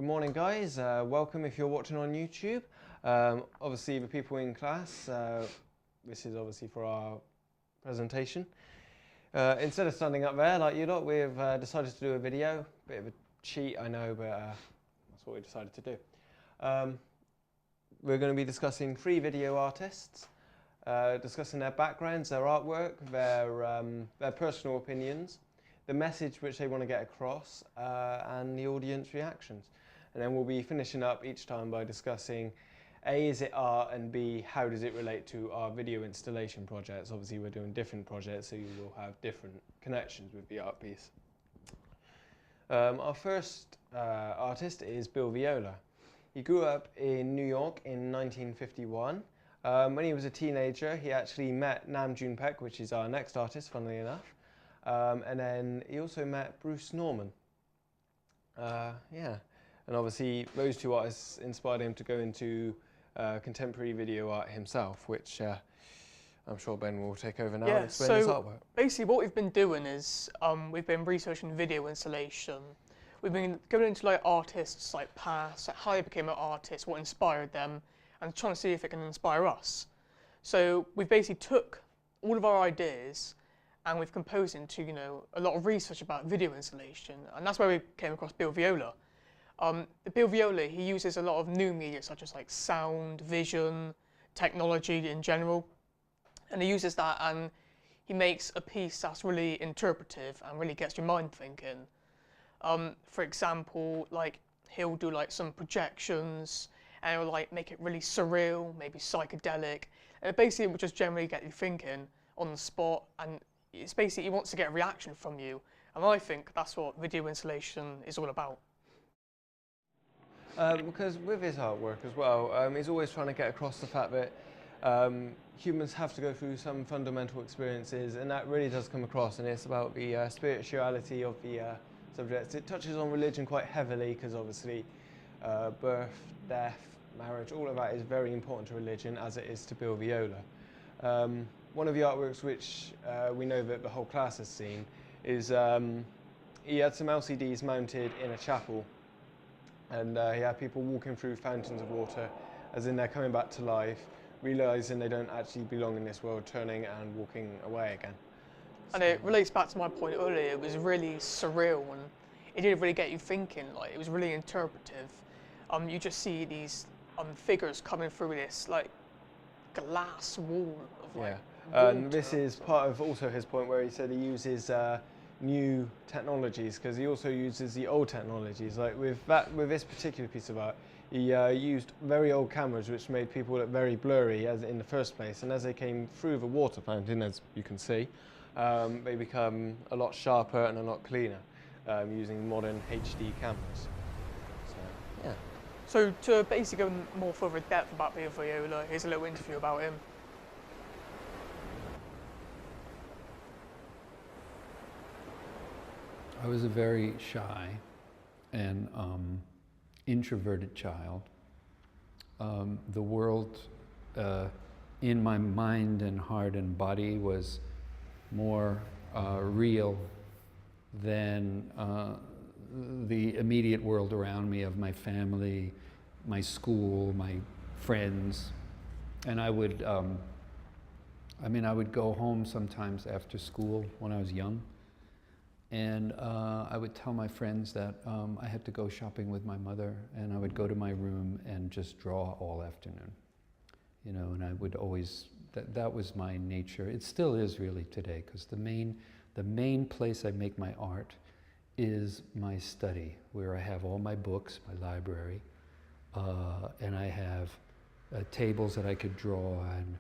Good morning, guys. Welcome if you're watching on YouTube. Obviously, the people in class, this is obviously for our presentation. Instead of standing up there like you lot, we've decided to do a video. Bit of a cheat, I know, but that's what we decided to do. We're going to be discussing 3 video artists, discussing their backgrounds, their artwork, their personal opinions, the message which they want to get across, and the audience reactions. And then we'll be finishing up each time by discussing A, is it art, and B, how does it relate to our video installation projects. Obviously we're doing different projects, so you will have different connections with the art piece. Our first artist is Bill Viola. He grew up in New York in 1951. When he was a teenager, he actually met Namjoon Peck, which is our next artist, funnily enough. And then he also met Bruce Norman. Yeah, and obviously those 2 artists inspired him to go into contemporary video art himself, which I'm sure Ben will take over now and explain his artwork. Basically what we've been doing is we've been researching video installation. We've been going into like artists like past, like how they became an artist, what inspired them, and trying to see if it can inspire us. So we've basically took all of our ideas and we've composed into, a lot of research about video installation, and that's where we came across Bill Viola. Bill Viola, he uses a lot of new media such as like sound, vision, technology in general, and he uses that and he makes a piece that's really interpretive and really gets your mind thinking. For example, like he'll do like some projections and he'll like make it really surreal, maybe psychedelic, and basically it will just generally get you thinking on the spot, and it's basically he wants to get a reaction from you, and I think that's what video installation is all about. Because with his artwork as well, he's always trying to get across the fact that humans have to go through some fundamental experiences, and that really does come across, and it's about the spirituality of the subjects. It touches on religion quite heavily because obviously birth, death, marriage, all of that is very important to religion, as it is to Bill Viola. One of the artworks which we know that the whole class has seen is he had some LCDs mounted in a chapel, and he had people walking through fountains of water, as in they're coming back to life, realising they don't actually belong in this world, turning and walking away again. And it relates back to my point earlier, it was really surreal and it didn't really get you thinking, like it was really interpretive. You just see these figures coming through this like glass wall of like and this is part of also his point where he said he uses new technologies, because he also uses the old technologies. Like with this particular piece of art, he used very old cameras which made people look very blurry as in the first place, and as they came through the water fountain, as you can see, they become a lot sharper and a lot cleaner using modern HD cameras. So, yeah. So to basically go more further depth about Bill Viola, here's a little interview about him. I was a very shy and introverted child. The world in my mind and heart and body was more real than the immediate world around me of my family, my school, my friends. And I would, I would go home sometimes after school when I was young, and I would tell my friends that I had to go shopping with my mother, and I would go to my room and just draw all afternoon. And I would always, that was my nature. It still is really today, because the main place I make my art is my study, where I have all my books, my library, and I have tables that I could draw on,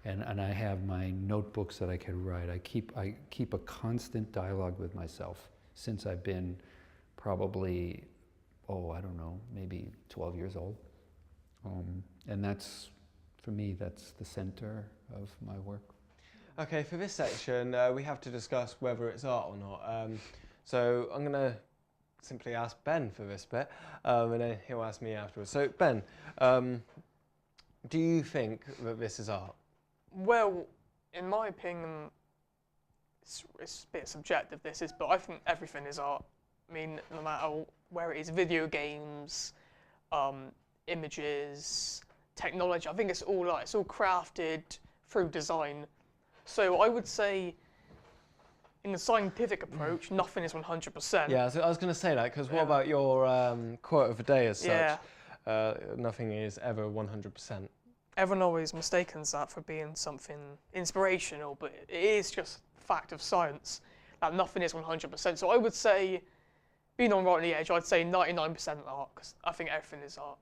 and I have my notebooks that I could write. I keep a constant dialogue with myself since I've been probably, I don't know, maybe 12 years old. And that's, for me, that's the center of my work. Okay, for this section, we have to discuss whether it's art or not. So I'm going to simply ask Ben for this bit, and then he'll ask me afterwards. So Ben, do you think that this is art? Well, in my opinion, it's a bit subjective, this is, but I think everything is art. I mean, no matter where it is, video games, images, technology, I think it's all crafted through design. So I would say, in the scientific approach, nothing is 100%. Yeah, so I was going to say that, because what about your quote of the day as such? Yeah. Nothing is ever 100%. Everyone always mistakes that for being something inspirational, but it is just fact of science that nothing is 100%. So I would say, being on right on the edge, I'd say 99% art, because I think everything is art.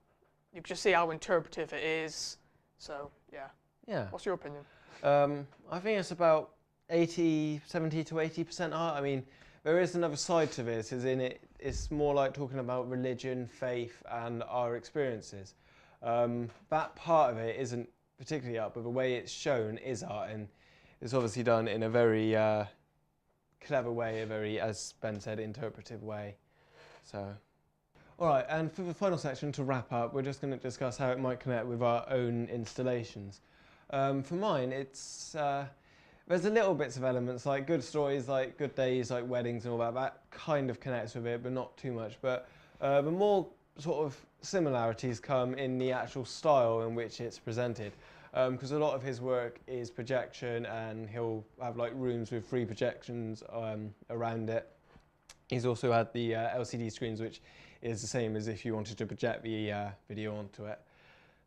You can just see how interpretive it is. So, yeah. Yeah. What's your opinion? I think it's about 70 to 80% art. I mean, there is another side to this, is in it's more like talking about religion, faith, and our experiences. That part of it isn't particularly art, but the way it's shown is art, and it's obviously done in a very clever way, a very, as Ben said, interpretive way. So, all right, and for the final section, to wrap up, we're just going to discuss how it might connect with our own installations. For mine, it's there's a little bits of elements, like good stories, like good days, like weddings and all that. That kind of connects with it, but not too much. But the more sort of similarities come in the actual style in which it's presented, because a lot of his work is projection, and he'll have like rooms with 3 projections around it. He's also had the LCD screens, which is the same as if you wanted to project the video onto it.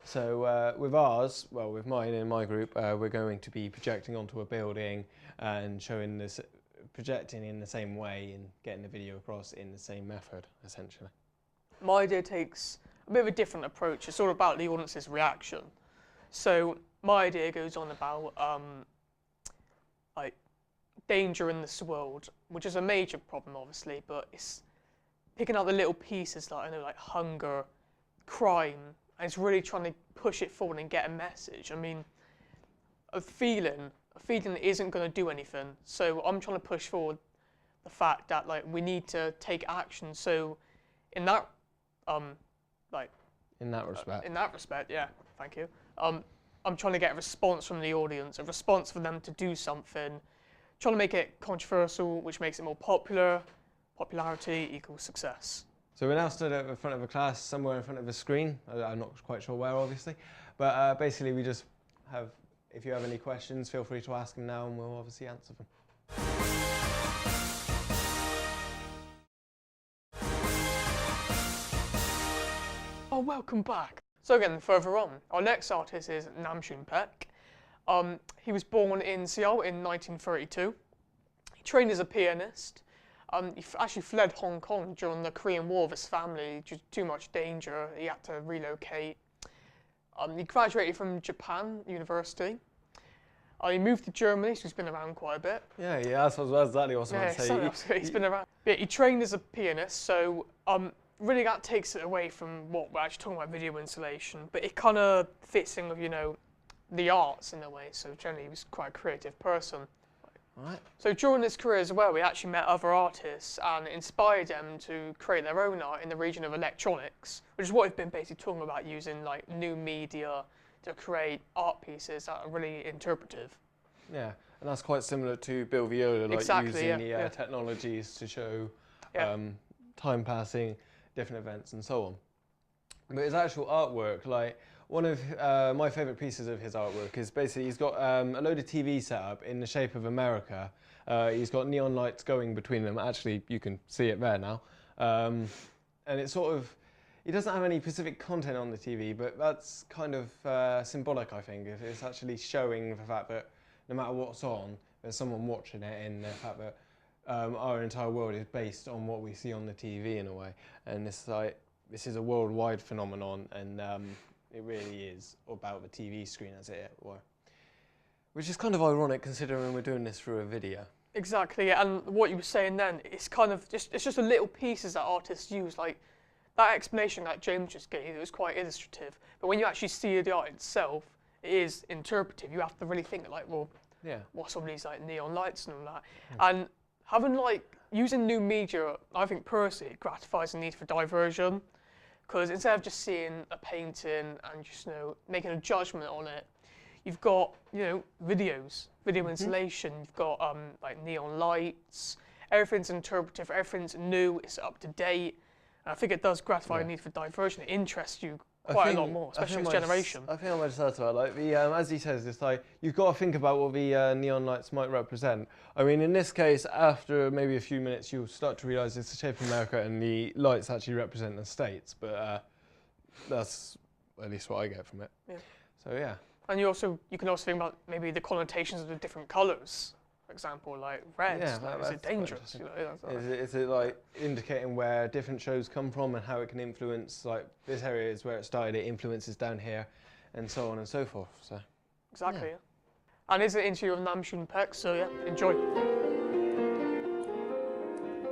So with ours, well, with mine in my group, we're going to be projecting onto a building and showing this, projecting in the same way and getting the video across in the same method, essentially. My idea takes a bit of a different approach. It's all about the audience's reaction. So my idea goes on about like danger in this world, which is a major problem, obviously, but it's picking out the little pieces, like, I know, like hunger, crime, and it's really trying to push it forward and get a message. I mean, a feeling isn't going to do anything. So I'm trying to push forward the fact that, like, we need to take action. So in that in that respect, yeah, thank you. I'm trying to get a response from the audience, a response for them to do something, trying to make it controversial, which makes it more popular. Popularity equals success. So we're now stood at the front of a class, somewhere in front of a screen. I'm not quite sure where, obviously. But basically, we just have, if you have any questions, feel free to ask them now, and we'll obviously answer them. Oh, welcome back. So again, further on, our next artist is Peck. He was born in Seoul in 1932. He trained as a pianist. He actually fled Hong Kong during the Korean War with his family due to too much danger. He had to relocate. He graduated from Japan University. He moved to Germany, so he's been around quite a bit. Yeah, that's exactly what I was going to say. He's been around. Yeah, he trained as a pianist, so really that takes it away from what we're actually talking about, video installation, but it kind of fits in with, you know, the arts in a way, so generally he was quite a creative person. Right. So during his career as well, we actually met other artists and inspired them to create their own art in the region of electronics, which is what we've been basically talking about, using like new media to create art pieces that are really interpretive. Yeah, and that's quite similar to Bill Viola, like using the technologies to show time passing, different events and so on. But his actual artwork, like, one of my favourite pieces of his artwork is basically he's got a load of TV set up in the shape of America. He's got neon lights going between them. Actually, you can see it there now. And it's sort of, he doesn't have any specific content on the TV, but that's kind of symbolic, I think. It's actually showing the fact that no matter what's on, there's someone watching it, and the fact that our entire world is based on what we see on the TV in a way. And it's like, this is a worldwide phenomenon, and it really is about the TV screen, as it were. Which is kind of ironic considering we're doing this through a video. Exactly, and what you were saying then, it's kind of just, it's just the little pieces that artists use, like that explanation that James just gave, it was quite illustrative. But when you actually see the art itself, it is interpretive. You have to really think like, well, what's all these like neon lights and all that? And having like, using new media, I think personally, it gratifies the need for diversion. Because instead of just seeing a painting and just, you know, making a judgment on it, you've got, you know, video installation, you've got like neon lights, everything's interpretive, everything's new, it's up to date. And I think it does gratify a need for diversion. It interests you quite a lot more, especially this generation. I think I might start about like the as he says, it's like you've got to think about what the neon lights might represent. I mean, in this case, after maybe a few minutes, you'll start to realise it's the shape of America, and the lights actually represent the states. But that's at least what I get from it. Yeah. So yeah. And you can also think about maybe the connotations of the different colours. For example, like red, is it dangerous? You know, is it like indicating where different shows come from and how it can influence, like this area is where it started, it influences down here, and so on and so forth. So exactly. Yeah. And is it into of Namjoon Peck? So yeah, enjoy.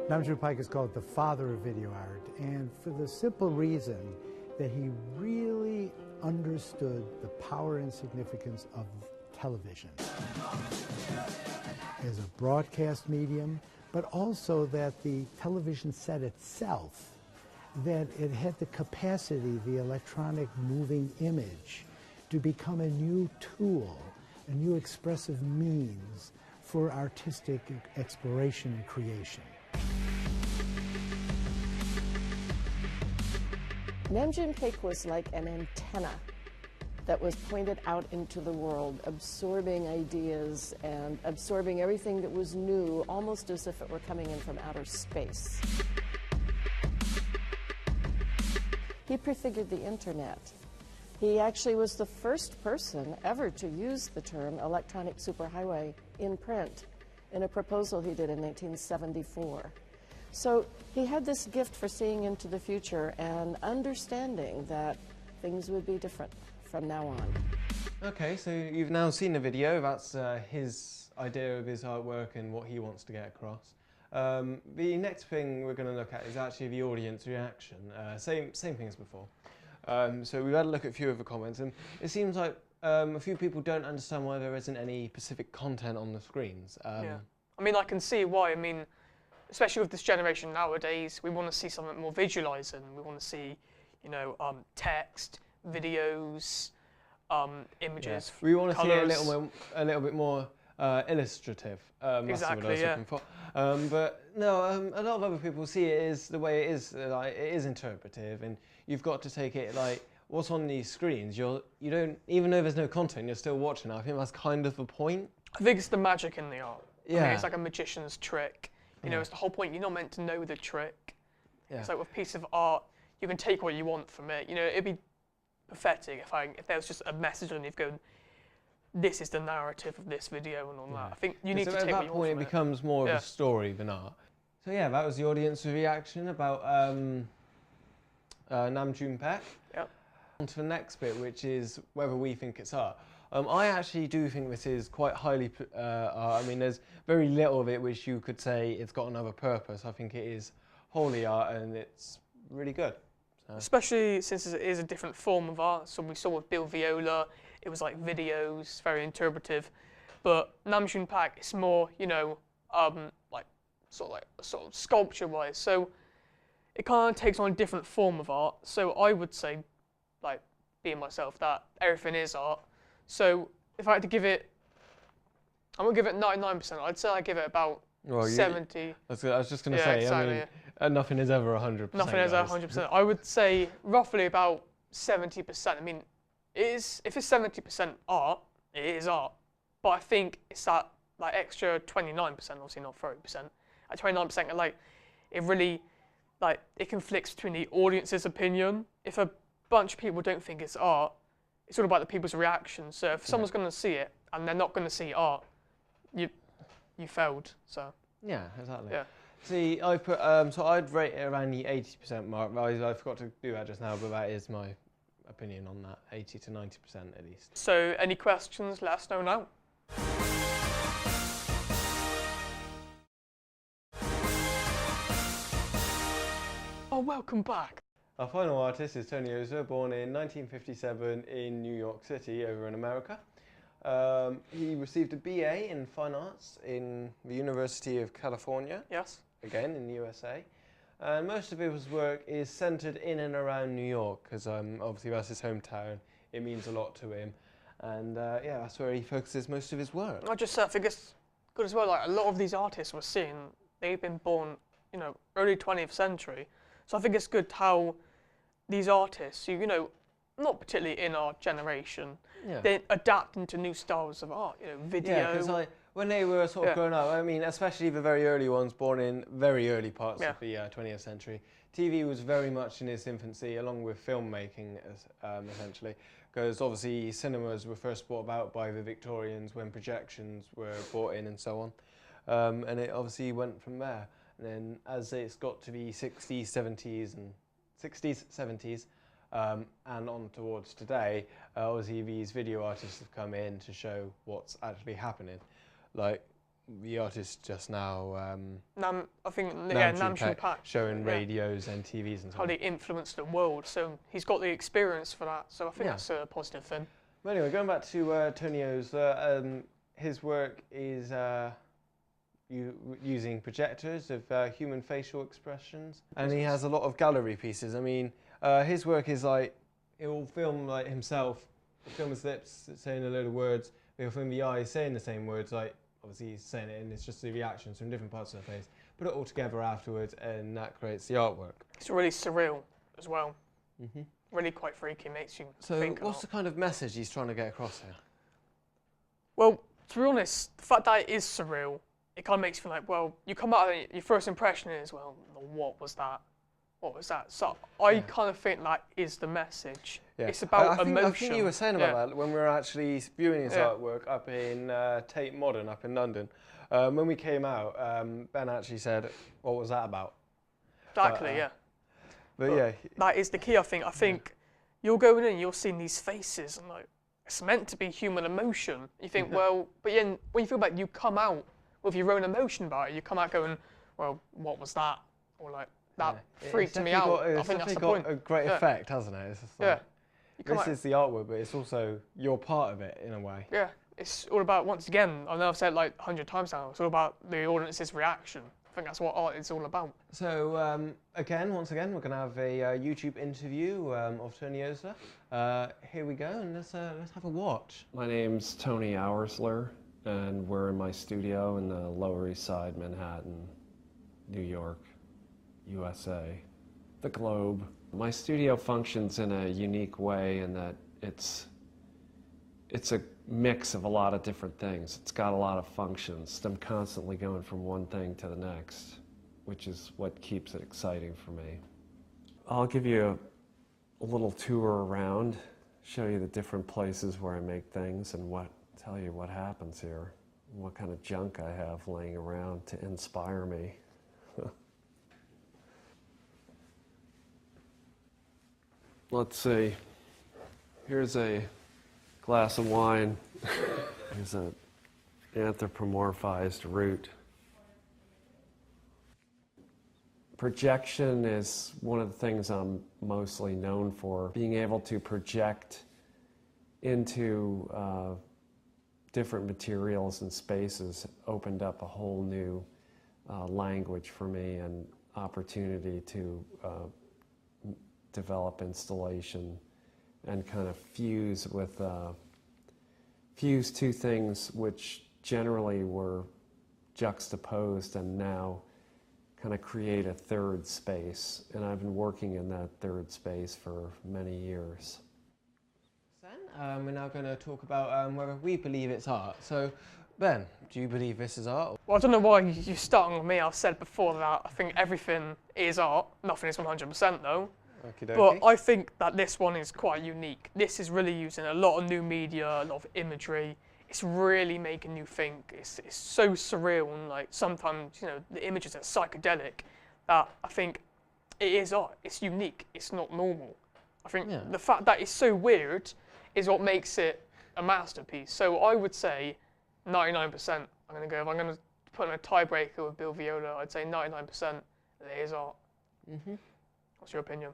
Namjoon Peck is called the father of video art, and for the simple reason that he really understood the power and significance of television as a broadcast medium, but also that the television set itself, that it had the capacity, the electronic moving image, to become a new tool, a new expressive means for artistic exploration and creation. Namjoon Peck was like an antenna that was pointed out into the world, absorbing ideas and absorbing everything that was new, almost as if it were coming in from outer space. He prefigured the internet. He actually was the first person ever to use the term electronic superhighway in print in a proposal he did in 1974. So he had this gift for seeing into the future and understanding that things would be different from now on. Okay, so you've now seen the video. That's his idea of his artwork and what he wants to get across. The next thing we're going to look at is actually the audience reaction. Same thing as before. So we've had a look at a few of the comments, and it seems like a few people don't understand why there isn't any specific content on the screens. Yeah, I mean, I can see why. I mean, especially with this generation nowadays, we want to see something more visualizing. We want to see, you know, text, videos, images. Yeah. We want to colours. see it a little bit more illustrative. That's exactly. what I was looking for. But no, a lot of other people see it as the way it is. Like it is interpretive, and you've got to take it like what's on these screens. You don't, even though there's no content, you're still watching it. I think that's kind of the point. I think it's the magic in the art. Yeah. I mean, it's like a magician's trick. You know, it's the whole point. You're not meant to know the trick. Yeah. It's like with a piece of art, you can take what you want from it. You know, it'd be pathetic if there was just a message and you've gone, this is the narrative of this video and all that. I think you need to take what you want from it. At that point, it becomes more of a story than art. So yeah, that was the audience reaction about Namjoon Peck. Yep. On to the next bit, which is whether we think it's art. I actually do think this is quite highly art. I mean, there's very little of it which you could say it's got another purpose. I think it is wholly art, and it's really good. So. Especially since it is a different form of art. So we saw with Bill Viola, it was like videos, very interpretive. But Namjoon Peck, it's more, you know, like sort of sculpture-wise. So it kind of takes on a different form of art. So I would say, like being myself, that everything is art. So if I had to give it, I'm going to give it 99%. I'd say I give it about 70. I was just going to say, exactly, I mean, nothing is ever 100%. Nothing is 100%. I would say roughly about 70%. I mean, if it's 70% art, it is art. But I think it's that like extra 29%, obviously not 30%. At 29%, like it really, like it conflicts between the audience's opinion. If a bunch of people don't think it's art, it's all about the people's reaction. So if someone's going to see it and they're not going to see art, you failed. So yeah, exactly. Yeah. See, I put so I'd rate it around the 80% mark. I forgot to do that just now, but that is my opinion on that, 80 to 90% at least. So any questions? Let us know now. Oh, welcome back. Our final artist is Tony Osler, born in 1957 in New York City over in America. He received a BA in Fine Arts in the University of California. Yes. Again, in the USA. And most of his work is centred in and around New York, because obviously that's his hometown. It means a lot to him. And yeah, that's where he focuses most of his work. I just think it's good as well, like a lot of these artists we're seeing, they've been born, you know, early 20th century. So I think it's good how these artists, who, you know, not particularly in our generation, they adapt into new styles of art, you know, video. Yeah, because when they were sort of growing up, I mean, especially the very early ones born in very early parts of the 20th century, TV was very much in its infancy, along with filmmaking, essentially. Because obviously cinemas were first brought about by the Victorians when projections were brought in and so on. And it obviously went from there. And then as it's got to the 60s, 70s, and on towards today, obviously these video artists have come in to show what's actually happening. Like the artist just now, I think Peck, showing radios and TVs and so how on. they influence the world. So he's got the experience for that. So I think that's a positive thing. But anyway, going back to Tony Osler, his work is using projectors of human facial expressions, and he has a lot of gallery pieces. I mean, his work is like, he'll film like himself, film his lips saying a load of words, he'll film the eyes saying the same words, like obviously he's saying it and it's just the reactions from different parts of the face, put it all together afterwards, and that creates the artwork. It's really surreal as well. Really quite freaky, makes you think. So what's the kind of message he's trying to get across here? Well, to be honest, the fact that it is surreal, it kind of makes you feel like, well, you come out and your first impression is, well, what was that? What was that? So I kind of think that is the message. Yeah. It's about emotion. I think you were saying about that when we were actually viewing his artwork up in Tate Modern up in London. When we came out, Ben actually said, what was that about? Exactly, but that is the key, I think. I think you're going in and you're seeing these faces and like, it's meant to be human emotion. You think, well, but then when you feel about it, you come out with your own emotion about it. You come out going, well, what was that? Or like, that freaked me out. I think that's the point. It's got a great effect, hasn't it? It's just like, this is the artwork, but it's also, you're part of it in a way. Yeah, it's all about, once again, I know I've said it like 100 times now, it's all about the audience's reaction. I think that's what art is all about. So, once again, we're going to have a YouTube interview of Tony Osler. Here we go, and let's have a watch. My name's Tony Osler, and we're in my studio in the Lower East Side, Manhattan, New York, USA, the globe. My studio functions in a unique way in that it's a mix of a lot of different things. It's got a lot of functions. I'm constantly going from one thing to the next, which is what keeps it exciting for me. I'll give you a little tour around, show you the different places where I make things and tell you what happens here, and what kind of junk I have laying around to inspire me. Let's see, here's a glass of wine. Here's an anthropomorphized root. Projection is one of the things I'm mostly known for. Being able to project into different materials and spaces opened up a whole new language for me and opportunity to develop installation and kind of fuse two things which generally were juxtaposed and now kind of create a third space. And I've been working in that third space for many years. We're now going to talk about whether we believe it's art. So, Ben, do you believe this is art? Well, I don't know why you're starting with me. I've said before that I think everything is art. Nothing is 100% though. But I think that this one is quite unique. This is really using a lot of new media, a lot of imagery. It's really making you think. It's so surreal, and like sometimes, you know, the images are psychedelic that I think it is art. It's unique. It's not normal. I think the fact that it's so weird is what makes it a masterpiece. So I would say 99%. I'm going to go, if I'm going to put in a tiebreaker with Bill Viola, I'd say 99% it is art. What's your opinion?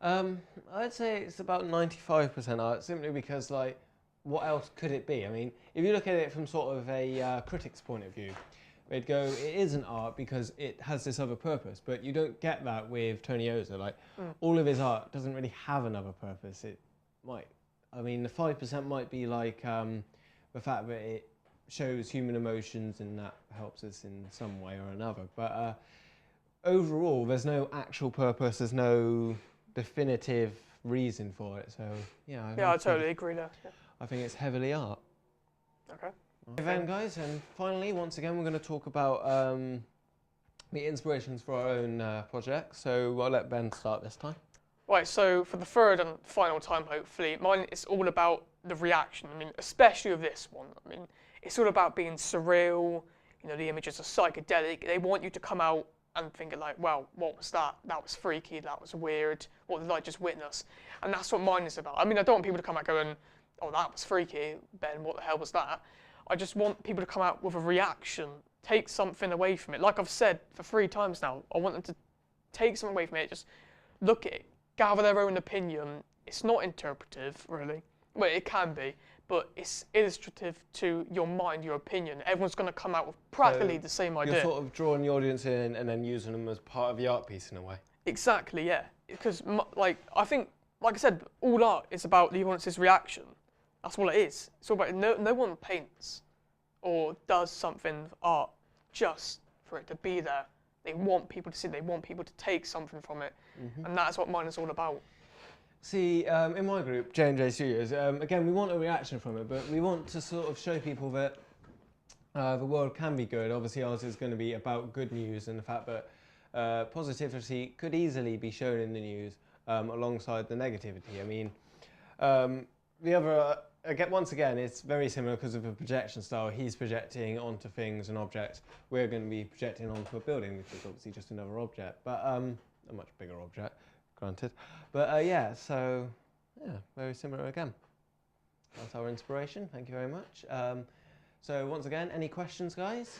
I'd say it's about 95% art, simply because, like, what else could it be? I mean, if you look at it from sort of a critic's point of view, they'd go, it isn't art because it has this other purpose, but you don't get that with Tony Osler. Like, all of his art doesn't really have another purpose. It might, I mean, the 5% might be like the fact that shows human emotions and that helps us in some way or another. But overall, there's no actual purpose, there's no definitive reason for it. So yeah, I totally agree there. Yeah. I think it's heavily art. Okay. Then guys, and finally, once again, we're going to talk about the inspirations for our own project. So I'll let Ben start this time. Right, so for the third and final time, hopefully, mine is all about the reaction. I mean, especially with this one. I mean, it's all about being surreal. You know, the images are psychedelic. They want you to come out and think like, well, what was that? That was freaky. That was weird. What did I just witness? And that's what mine is about. I mean, I don't want people to come out going, oh, that was freaky, Ben. What the hell was that? I just want people to come out with a reaction, take something away from it. Like I've said for 3 times now, I want them to take something away from it. Just look at it. Gather their own opinion. It's not interpretive, really. Well, it can be, but it's illustrative to your mind, your opinion. Everyone's going to come out with practically the same idea. You're sort of drawing the audience in and then using them as part of the art piece in a way. Exactly, yeah. Because, I think, like I said, all art is about the audience's reaction. That's all it is. It's all about no one paints or does something with art just for it to be there. They want people to see it. They want people to take something from it. And that's what mine is all about. See, in my group, J&J Studios, again, we want a reaction from it, but we want to sort of show people that the world can be good. Obviously, ours is going to be about good news and the fact that positivity could easily be shown in the news alongside the negativity. I mean, the other, once again, it's very similar because of the projection style. He's projecting onto things and objects. We're going to be projecting onto a building, which is obviously just another object, but a much bigger object, granted. But yeah, so yeah, very similar again. That's our inspiration. Thank you very much. So once again, any questions, guys?